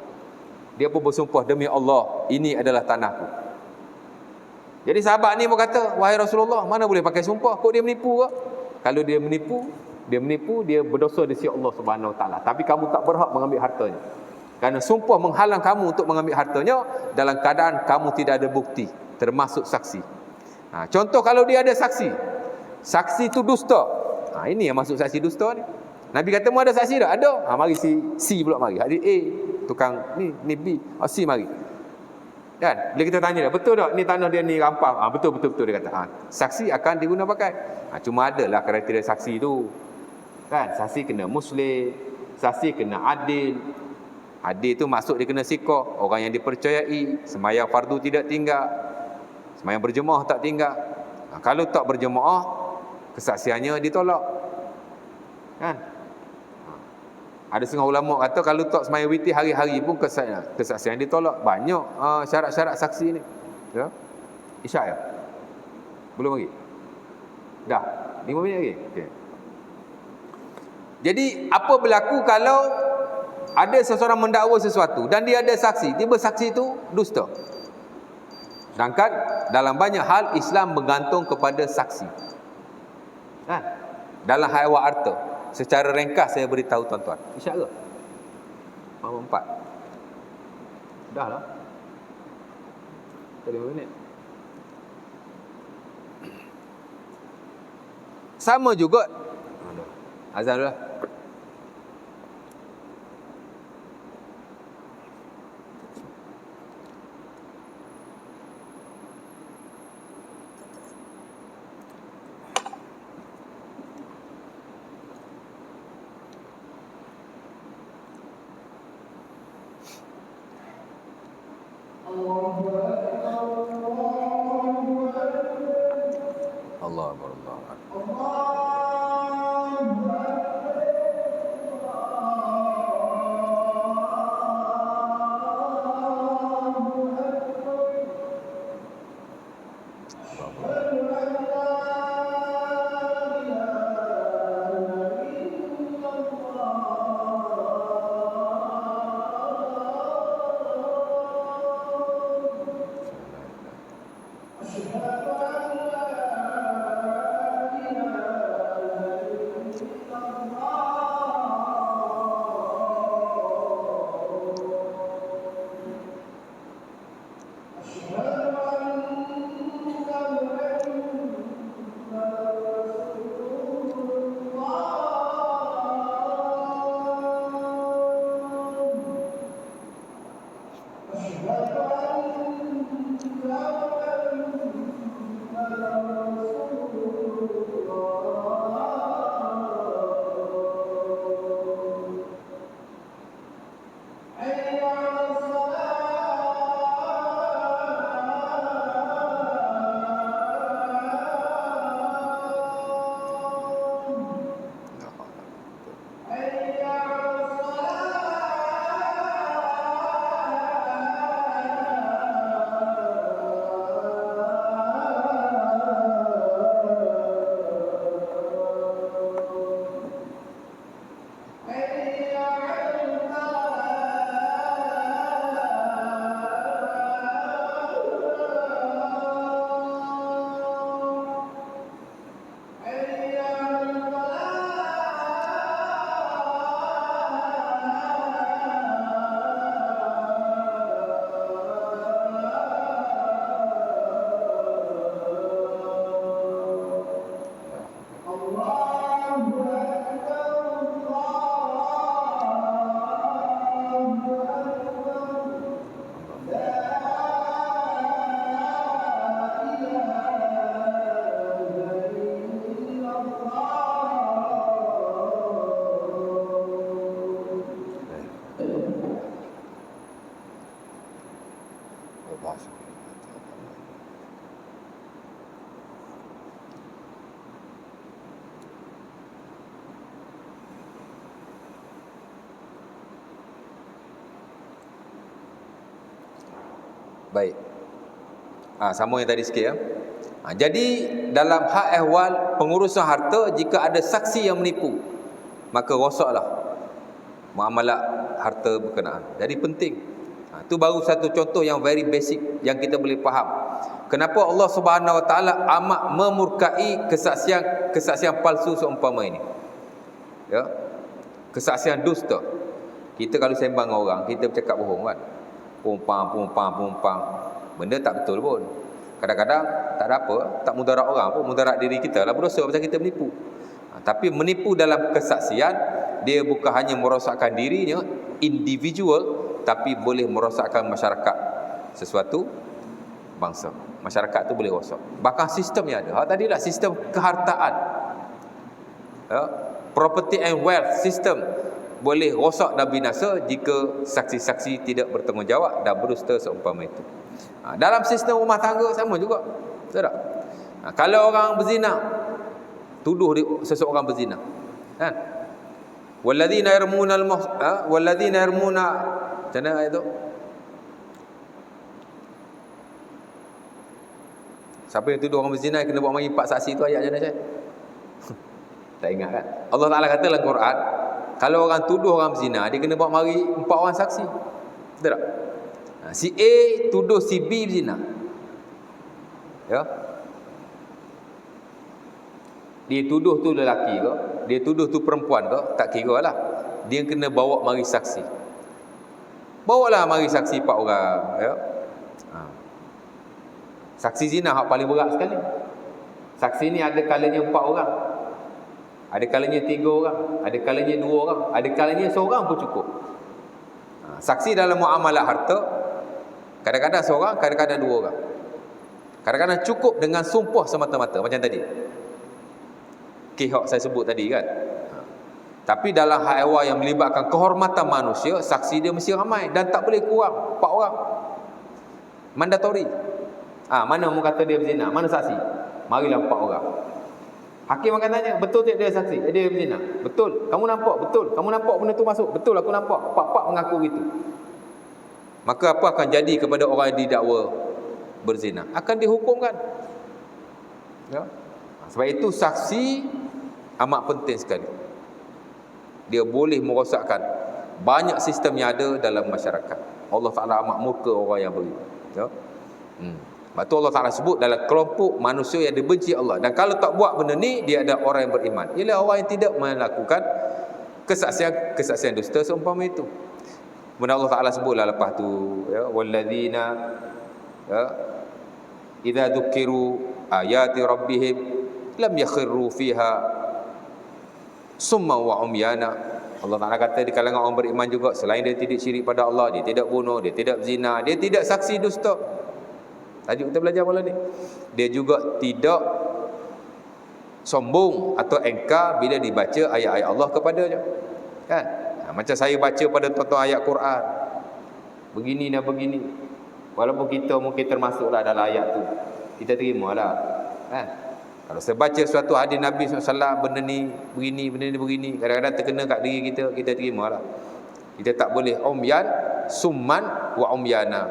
Dia pun bersumpah, demi Allah, ini adalah tanahku. Jadi sahabat ni pun kata, wahai Rasulullah, mana boleh pakai sumpah? Kok dia menipu ke? Kalau dia menipu, dia berdosa di sisi Allah Subhanahu Wa Taala. Tapi kamu tak berhak mengambil hartanya. Kerana sumpah menghalang kamu untuk mengambil hartanya dalam keadaan kamu tidak ada bukti, termasuk saksi. Contoh kalau dia ada saksi, saksi itu dusta. Ini yang masuk saksi dusta ni. Nabi kata, mu ada saksi tak? Ada. Mari si C pula mari. Hadis A, tukang ni B, C mari. Kan? Bila kita tanya dia, betul tak ni tanah dia ni rampang? Betul dia kata. Saksi akan diguna pakai. Cuma adalah kriteria saksi tu. Kan? Saksi kena muslim, saksi kena adil. Adil tu maksud dia kena sikoh, orang yang dipercayai, sembahyang fardu tidak tinggal, sembahyang berjemaah tak tinggal. Kalau tak berjemaah, kesaksiannya ditolak. Kan? Ada setengah ulama kata kalau tak sembahyang witir hari-hari pun kesaksian ditolak. Banyak syarat-syarat saksi ni. Ya. Isyak ya? Belum lagi? Dah. 5 minit lagi? Okey. Jadi apa berlaku kalau ada seseorang mendakwa sesuatu dan dia ada saksi, tiba saksi itu dusta? Sedangkan dalam banyak hal Islam bergantung kepada saksi. Kan? Dalam haiwan harta, secara ringkas saya beritahu tuan-tuan. Isyarat. Berapa 4? Dah lah. Tadi 5 minit. Sama juga. Azan dulu lah. Allah Akbar, Allah Akbar. Baik. Sama yang tadi sikit ya. Jadi dalam hak ehwal pengurusan harta, jika ada saksi yang menipu, maka rosaklah muamalat harta berkenaan. Jadi penting. Itu baru satu contoh yang very basic yang kita boleh faham. Kenapa Allah Subhanahu Wa Taala amat memurkai kesaksian palsu seumpama ini. Ya. Kesaksian dusta. Kita kalau sembang orang, kita bercakap bohong kan. Pumpang. Benda tak betul pun. Kadang-kadang tak ada apa, tak mudarat orang pun, mudarat diri kita lah, berdosa macam kita menipu. Tapi menipu dalam kesaksian, dia bukan hanya merosakkan dirinya, individual, tapi boleh merosakkan masyarakat, sesuatu bangsa. Masyarakat tu boleh rosak. Bahkan sistemnya ada. Tadilah sistem kehartaan. Ya, property and wealth system boleh rosak dan binasa jika saksi-saksi tidak bertanggungjawab dan berdusta seumpama itu. Dalam sistem rumah tangga sama juga. Betul tak? Kalau orang berzina, tuduh seseorang berzina, kan? Walladzina yarmuna walladzina yarmuna, macam mana ayat tu? Siapa yang tuduh orang berzina kena buat mari 4 saksi tu, ayat macam mana saya? Tak ingat kan? Allah Taala kata dalam Quran, kalau orang tuduh orang berzina, dia kena bawa mari 4 orang saksi. Betul tak? Si A tuduh si B berzina. Ya. Dia tuduh tu lelaki ke, dia tuduh tu perempuan ke, tak kira lah. Dia kena bawa mari saksi. Bawalah mari saksi 4 orang, ya. Saksi zina hak paling berat sekali. Saksi ni ada kalanya 4 orang. Ada kalanya 3 orang, ada kalanya 2 orang, ada kalanya seorang pun cukup. Saksi dalam muamalah harta kadang-kadang seorang, kadang-kadang 2 orang. Kadang-kadang cukup dengan sumpah semata-mata macam tadi. Kihak saya sebut tadi kan. Tapi dalam hal ehwal yang melibatkan kehormatan manusia, saksi dia mesti ramai dan tak boleh kurang 4 orang. Mandatori. Mana orang kata dia berzina? Mana saksi? Marilah 4 orang. Hakim akan tanya, betul tak dia saksi? Dia berzina? Betul. Kamu nampak? Betul. Kamu nampak benda tu masuk? Betul, aku nampak. 4 mengaku gitu. Maka apa akan jadi kepada orang yang didakwa berzina? Akan dihukumkan. Ya. Sebab itu saksi amat penting sekali. Dia boleh merosakkan banyak sistem yang ada dalam masyarakat. Allah Ta'ala amat murka orang yang beriman. Ya. Sebab tu Allah Ta'ala sebut dalam kelompok manusia yang dibenci Allah. Dan kalau tak buat benda ni, dia ada orang yang beriman. Ialah orang yang tidak melakukan kesaksian dusta seumpama itu. Kemudian Allah Ta'ala sebutlah lepas tu, ya, walladzina ya idza dzukiru ayati rabbihim lam yakhirru fiha summa wa umyana. Allah Ta'ala kata di kalangan orang beriman juga, selain dia tidak syirik pada Allah, dia tidak bunuh, dia tidak berzina, dia tidak saksi dusta. Tajuk kita belajar malam ni. Dia juga tidak sombong atau engkar bila dibaca ayat-ayat Allah kepadanya. Kan? Macam saya baca pada tuan-tuan ayat Quran. Begini dan begini. Walaupun kita mungkin termasuklah dalam ayat tu, kita terimalah. Kan? Kalau saya baca suatu hadis Nabi SAW, benda ni begini, benda ni begini, kadang-kadang terkena kat diri kita, kita terimalah. Kita tak boleh umyan, summan wa umyana.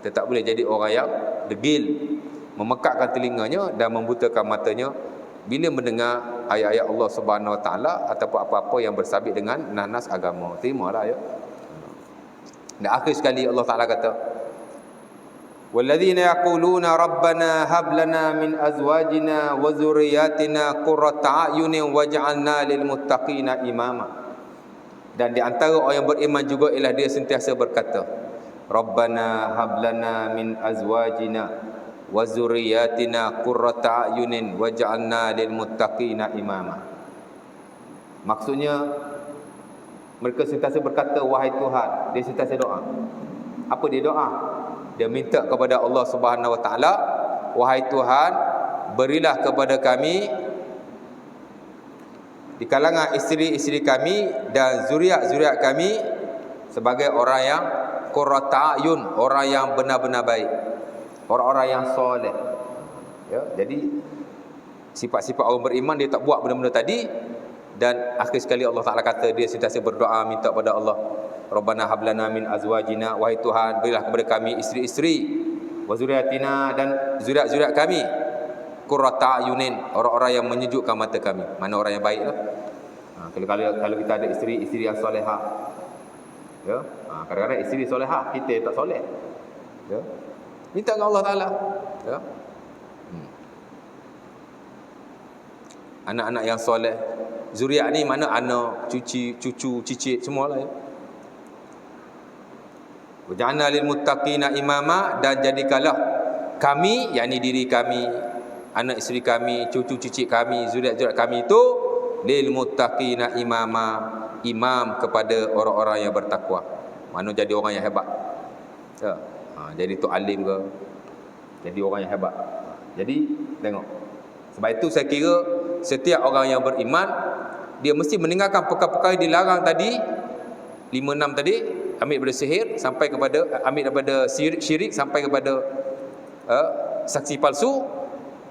Kita tak boleh jadi orang yang degil, memekakkan telinganya dan membutakan matanya bila mendengar ayat-ayat Allah Subhanahu Wa Taala ataupun apa-apa yang bersabit dengan nas agama. Terimalah ya. Dan akhir sekali Allah Taala kata, walladzina yaquluna rabbana hab lana min azwajina wa dzurriyyatina qurrata a'yunin waj'alna lil muttaqina imama. Dan di antara orang yang beriman juga ialah dia sentiasa berkata, Rabbana hablana min azwajina wa zurriyatina qurrata a'yunin waj'alna lil muttaqina imama. Maksudnya mereka sentiasa berkata, wahai Tuhan. Dia sentiasa doa. Apa dia doa? Dia minta kepada Allah Subhanahu Wa Taala, wahai Tuhan, berilah kepada kami di kalangan isteri-isteri kami dan zuriat-zuriat kami sebagai orang yang qurrata a'yun, orang yang benar-benar baik, orang-orang yang soleh. Ya, jadi sifat-sifat orang beriman, dia tak buat benda-benda tadi. Dan akhir sekali Allah Ta'ala kata, dia sentiasa berdoa minta pada Allah, Rabbana hablana min azwajina, wahai Tuhan, berilah kepada kami isteri-isteri, wa zuriatina, dan zuriat-zuriat kami, qurrata a'yunin, orang-orang yang menyejukkan mata kami. Mana orang yang baik lah. Kalau kita ada isteri yang solehah, ya, kadang-kadang isteri solehah, kita tak soleh. Ya. Minta dengan Allah Ta'ala. Ya. Anak-anak yang soleh. Zuriat ni mana anak, cucu, cicit, semualah ya. Waj'alna lil muttaqina imama, dan jadikanlah kami, yakni diri kami, anak isteri kami, cucu cicit kami, zuriat-zuriat kami itu lil muttaqina imama, imam kepada orang-orang yang bertakwa. Mana jadi orang yang hebat. Ya. Jadi tu alim ke, jadi orang yang hebat. Jadi tengok. Sebab itu saya kira setiap orang yang beriman, dia mesti meninggalkan perkara-perkara yang dilarang tadi, 5-6 tadi, ambil daripada sihir sampai kepada, ambil daripada syirik sampai kepada saksi palsu.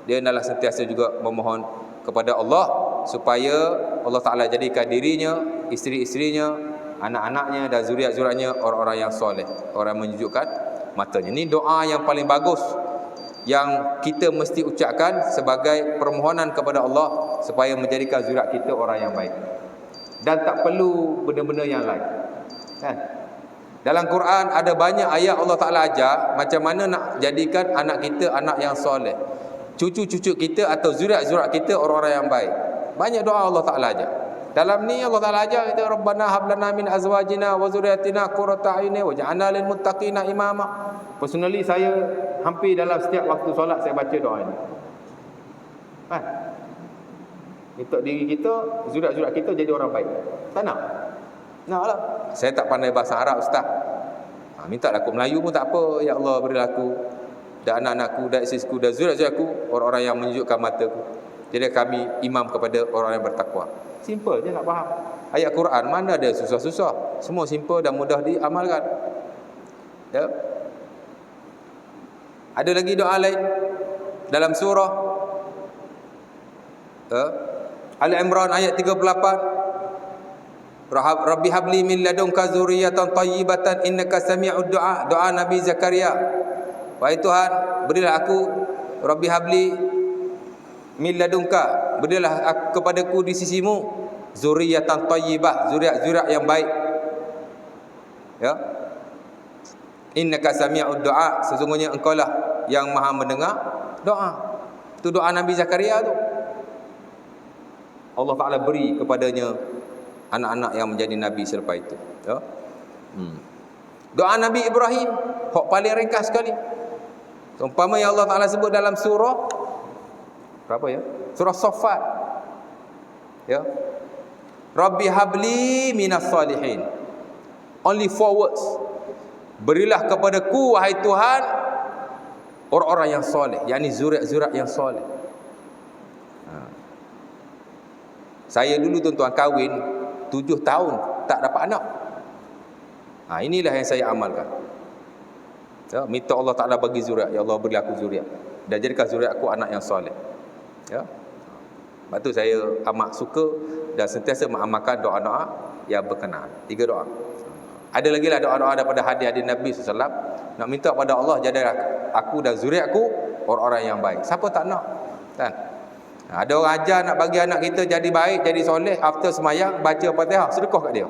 Dia adalah sentiasa juga memohon kepada Allah supaya Allah Ta'ala jadikan dirinya, isteri-isterinya, anak-anaknya dan zuriat-zuriatnya orang-orang yang soleh, orang yang menyejukkan matanya. Ini doa yang paling bagus yang kita mesti ucapkan sebagai permohonan kepada Allah supaya menjadikan zuriat kita orang yang baik. Dan tak perlu benda-benda yang lain. Kan? Dalam Quran ada banyak ayat Allah Ta'ala ajar macam mana nak jadikan anak kita anak yang soleh, cucu-cucu kita atau zuriat-zuriat kita orang-orang yang baik. Banyak doa Allah Ta'ala ajar. Dalam ni Allah Ta'ala ajar kita, Rabbana hablana min azwajina wa zuriatina qurrata a'yunin waj'alna lil muttaqina imama. Personally saya hampir dalam setiap waktu solat saya baca doa ini. Kan? Untuk diri kita, zuriat-zuriat kita jadi orang baik. Tak nak? Naklah. Saya tak pandai bahasa Arab, ustaz. Minta lah aku Melayu pun tak apa. Ya Allah, berilah aku dan anak-anakku dan isteriku dan zuriat-zuriatku orang-orang yang menunjukkan mataku. Jadi kami imam kepada orang yang bertakwa. Simple je nak faham. Ayat Quran mana ada susah-susah. Semua simple dan mudah diamalkan. Ya. Ada lagi doa lain dalam surah Ali Imran ayat 38. Rabbi habli min ladunka zurriyatan tayyibatan innaka sami'ud du'a. Doa Nabi Zakaria. Wahai Tuhan, berilah aku, Rabbi habli min ladunka, berilah kepadaku di sisimu zurriyatan tayyibah, zuriat-zuriat yang baik. Ya. Innaka sami'ud du'a, sesungguhnya engkau lah yang maha mendengar doa. Itu doa Nabi Zakaria tu. Allah Ta'ala beri kepadanya anak-anak yang menjadi Nabi selepas itu. Ya. Doa Nabi Ibrahim, hak paling ringkas sekali. Umpama yang Allah Ta'ala sebut dalam surah berapa ya? Surah Saffat. Ya. Rabbi habli minas salihin. Only 4 words. Berilah kepadaku wahai Tuhan orang-orang yang soleh, yakni zuriat-zuriat yang soleh. Saya dulu tuan-tuan kahwin 7 tahun tak dapat anak. Inilah yang saya amalkan. Ya, minta Allah Ta'ala bagi zuriat. Ya Allah, beri aku zuriat dan jadikan zuriat aku anak yang soleh. Ya. Sebab tu saya amat suka dan sentiasa mengamalkan doa-doa yang berkenaan. 3 doa. Ada lagi lah doa-doa daripada hadis-hadis Nabi SAW. Nak minta pada Allah jadikan aku dan zuriatku orang-orang yang baik. Siapa tak nak? Kan? Ada orang ajar nak bagi anak kita jadi baik, jadi soleh, after semayang baca Fatihah, sedekah kat dia.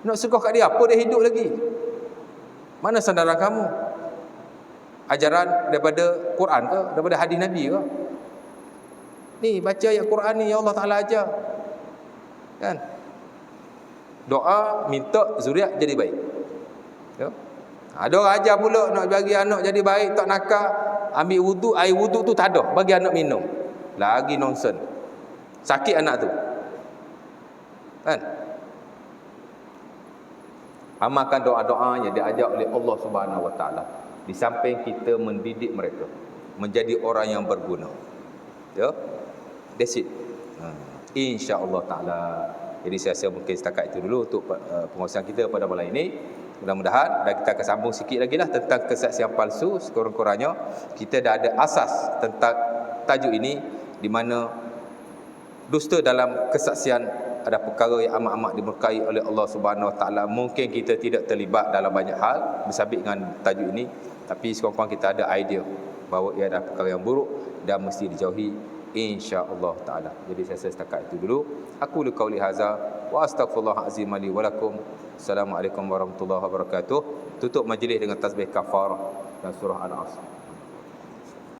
Nak sedekah kat dia, apa dia hidup lagi? Mana sandaran kamu? Ajaran daripada Quran ke? Daripada hadis Nabi ke? Ni baca ayat Quran ni, ya Allah Ta'ala ajar. Kan? Doa minta zuriat jadi baik. Ya? Ada orang ajar pula nak bagi anak jadi baik, tak nakal, ambil wudu, air wudu tu tak ada, bagi anak minum. Lagi nonsen. Sakit anak tu. Kan? Amalkan doa-doa yang diajar oleh Allah Subhanahu Wa Taala. Di samping kita mendidik mereka menjadi orang yang berguna. Ya. That's it. Insya-Allah Taala. Jadi saya rasa mungkin setakat itu dulu untuk pengurusan kita pada malam ini. Mudah-mudahan dan kita akan sambung sikit lagi lah tentang kesaksian palsu. Sekurang-kurangnya kita dah ada asas tentang tajuk ini, di mana dusta dalam kesaksian ada perkara yang amat-amat dimurkai oleh Allah Subhanahu Wa Taala. Mungkin kita tidak terlibat dalam banyak hal bersabit dengan tajuk ini, tapi sekurang-kurangnya kita ada idea bahawa ia adalah perkara yang buruk dan mesti dijauhi insya-Allah taala. Jadi saya setakat itu dulu. Aku qauli hadza wa astaghfirullah azim li wa lakum. Assalamualaikum warahmatullahi wabarakatuh. Tutup majlis dengan tasbih kafarah dan surah Al-Asr.